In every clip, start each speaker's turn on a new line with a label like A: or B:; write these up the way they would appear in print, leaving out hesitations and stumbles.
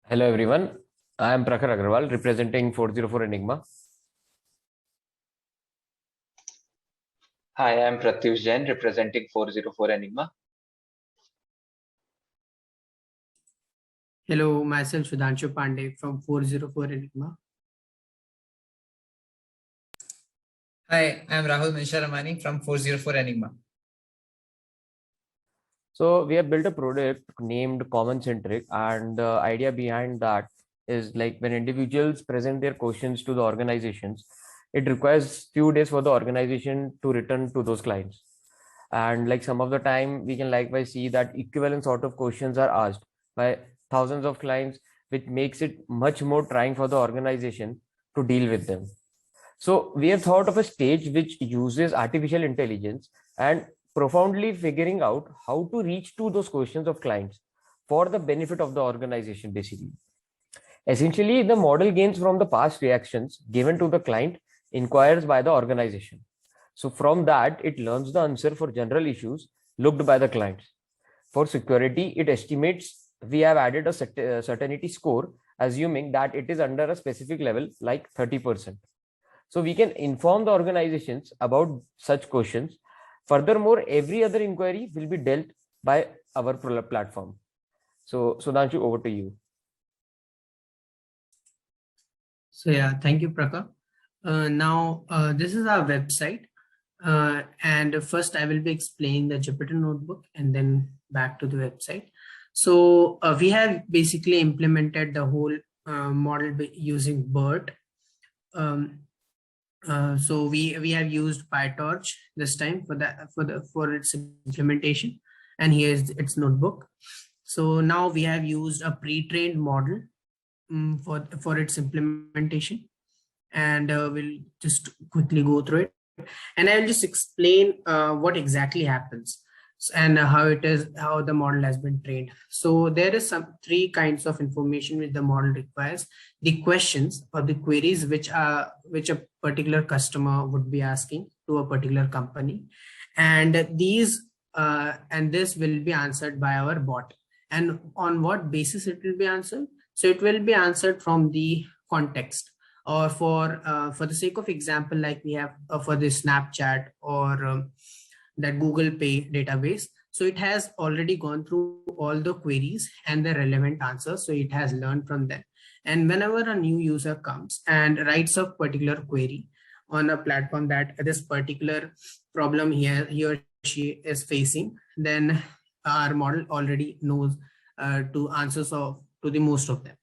A: Hello everyone, I am Prakhar Agarwal representing 404 Enigma.
B: Hi, I'm Pratyush Jain representing 404 Enigma.
C: Hello, myself Sudhanshu Pandey from 404 Enigma.
D: Hi, I'm Rahul Misharamani from 404 Enigma.
A: So we have built a product named Common Centric, and the idea behind that is like when individuals present their questions to the organizations, it requires few days for the organization to return to those clients. And like some of the time we can likewise see that equivalent sort of questions are asked by thousands of clients, which makes it much more trying for the organization to deal with them. So we have thought of a stage which uses artificial intelligence and profoundly figuring out how to reach to those questions of clients for the benefit of the organization, basically. Essentially, the model gains from the past reactions given to the client inquires by the organization. So from that, it learns the answer for general issues looked by the clients. For security, it estimates we have added a certainty score, assuming that it is under a specific level like 30%. So we can inform the organizations about such questions. Furthermore, every other inquiry will be dealt by our platform. So Sudhanshu, over to you.
C: So yeah, thank you, Praka. Now, this is our website. And first I will be explaining the Jupyter Notebook and then back to the website. So we have basically implemented the whole model using BERT. So we have used PyTorch this time for its implementation, and here's its notebook. So now we have used a pre-trained model for its implementation, and we'll just quickly go through it, and I'll just explain what exactly happens and how the model has been trained. So there is three kinds of information which the model requires: the questions or the queries which a particular customer would be asking to a particular company, and this will be answered by our bot. And on what basis it will be answered? So it will be answered from the context, or for the sake of example, like we have for the Snapchat or that Google Pay database. So it has already gone through all the queries and the relevant answers. So it has learned from them. And whenever a new user comes and writes a particular query on a platform that this particular problem he or she is facing, then our model already knows to answers to the most of them.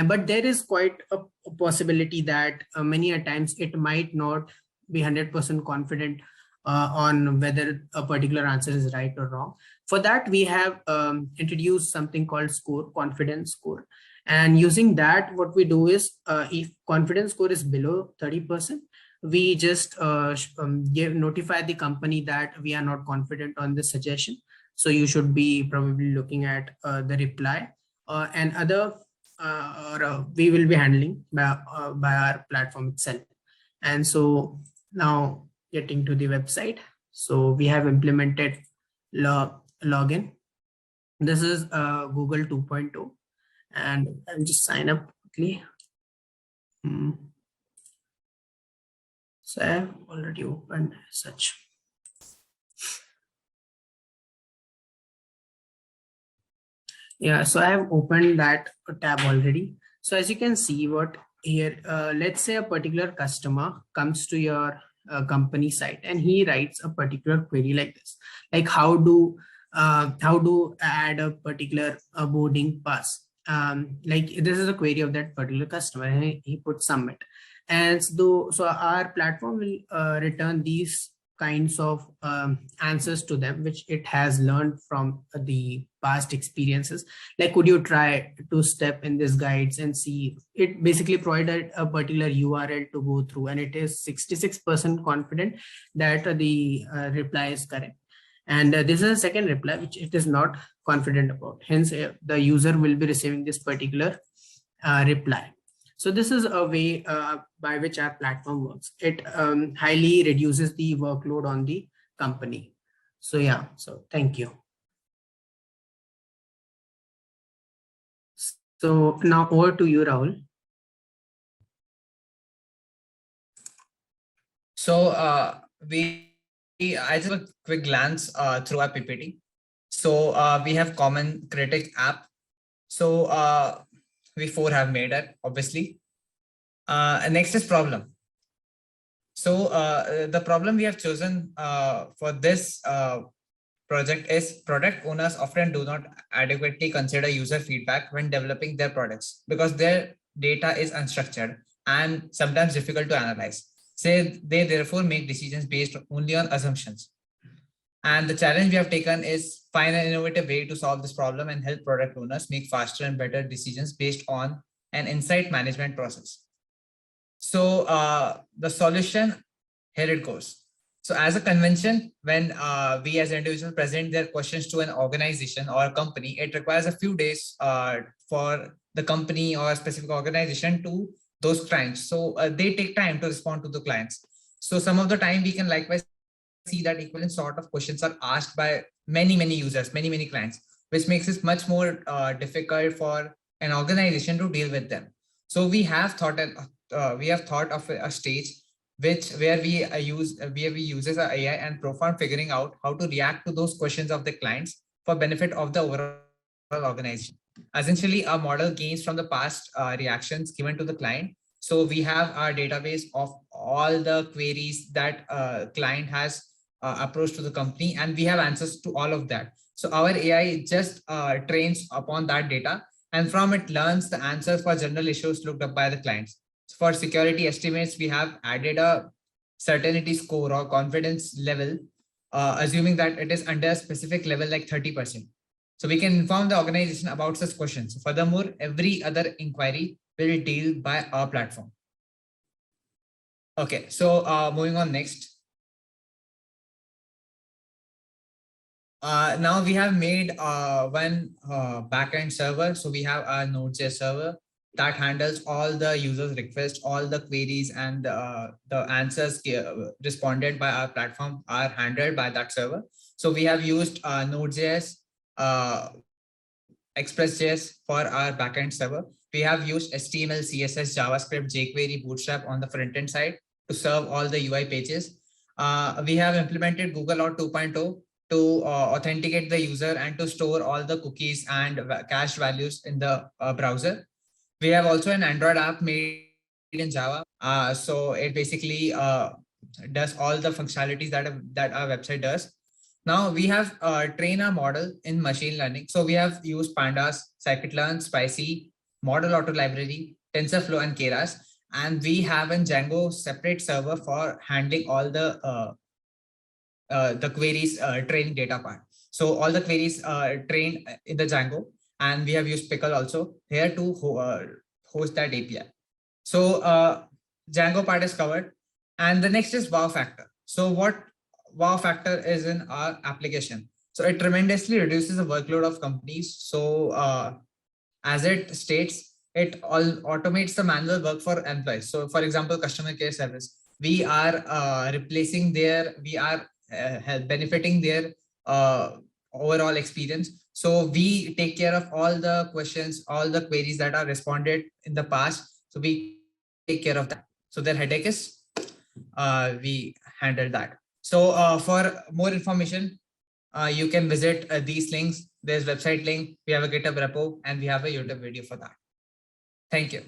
C: But there is quite a possibility that many a times it might not be 100% confident on whether a particular answer is right or wrong. For that, we have introduced something called confidence score. And using that, what we do is if confidence score is below 30%, we just notify the company that we are not confident on this suggestion. So you should be probably looking at the reply and other we will be handling by our platform itself. And so now getting to the website. So we have implemented login. This is Google 2.0, and I'll just sign up quickly. So I have already opened such. Yeah, so I have opened that tab already. So as you can see what here, let's say a particular customer comes to your company site and he writes a particular query like this, like how do add a particular boarding pass. Like this is a query of that particular customer, and he put submit. And so our platform will return these kinds of answers to them, which it has learned from the past experiences. Like, could you try to step in this guides and see? It basically provided a particular URL to go through, and it is 66% confident that the reply is correct. And this is a second reply which it is not confident about. Hence, the user will be receiving this particular reply. So this is a way by which our platform works. It highly reduces the workload on the company. So yeah, so thank you. So now over to you, Rahul.
D: So I just have a quick glance through our PPT. So we have common critic app. So we four have made it, obviously. And next is problem. So the problem we have chosen for this project is product owners often do not adequately consider user feedback when developing their products because their data is unstructured and sometimes difficult to analyze. Say they therefore make decisions based only on assumptions. And the challenge we have taken is find an innovative way to solve this problem and help product owners make faster and better decisions based on an insight management process. So the solution, here it goes. So as a convention, when we as individuals present their questions to an organization or a company, it requires a few days for the company or a specific organization to those clients. So they take time to respond to the clients. So some of the time we can likewise see that equivalent sort of questions are asked by many users, many clients, which makes it much more difficult for an organization to deal with them. So we have thought of a stage where we uses our AI and profound figuring out how to react to those questions of the clients for benefit of the overall organization. Essentially, our model gains from the past reactions given to the client. So we have our database of all the queries that client has approached to the company, and we have answers to all of that. So our AI just trains upon that data, and from it learns the answers for general issues looked up by the clients. So for security estimates, we have added a certainty score or confidence level, assuming that it is under a specific level like 30%. So we can inform the organization about such questions. Furthermore, every other inquiry will be dealt by our platform. Okay, so moving on next. Now we have made one backend server. So we have our Node.js server that handles all the users' requests, all the queries, and the answers responded by our platform are handled by that server. So we have used Node.js, Express.js for our backend server. We have used HTML, CSS, JavaScript, jQuery, Bootstrap on the front-end side to serve all the UI pages. We have implemented Google Auth 2.0 to authenticate the user and to store all the cookies and cached values in the browser. We have also an Android app made in Java. So it basically does all the functionalities that our website does. Now we have trained our model in machine learning. So we have used Pandas, Scikit-learn, Spicy, Model Auto Library, TensorFlow, and Keras. And we have a Django separate server for handling all the queries training data part. So all the queries trained in the Django, and we have used Pickle also here to host that API. So Django part is covered, and the next is wow factor. So what wow factor is in our application? So it tremendously reduces the workload of companies. So as it states, it all automates the manual work for employees. So for example, customer care service, we are replacing we are benefiting their overall experience. So we take care of all the questions, all the queries that are responded in the past. So we take care of that. So their headache is we handle that. So for more information, you can visit these links. There's website link, we have a GitHub repo, and we have a YouTube video for that. Thank you.